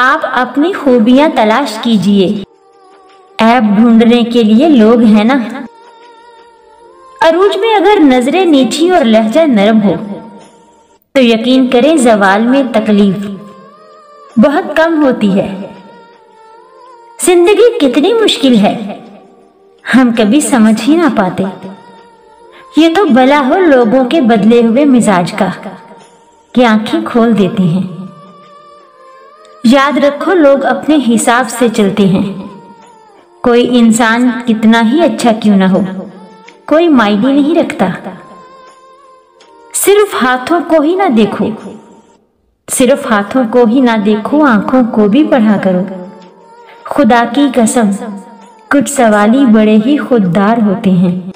आप अपनी खूबियां तलाश कीजिए, ऐब ढूंढने के लिए लोग हैं ना। अरूज में अगर नजरें नीची और लहजा नरम हो तो यकीन करें ज़वाल में तकलीफ बहुत कम होती है। जिंदगी कितनी मुश्किल है, हम कभी समझ ही ना पाते। ये तो भला हो लोगों के बदले हुए मिजाज का कि आंखें खोल देते हैं। याद रखो लोग अपने हिसाब से चलते हैं। कोई इंसान कितना ही अच्छा क्यों ना हो, कोई मायने नहीं रखता। सिर्फ हाथों को ही ना देखो, सिर्फ हाथों को ही ना देखो, आंखों को भी पढ़ा करो। खुदा की कसम कुछ सवाली बड़े ही खुददार होते हैं।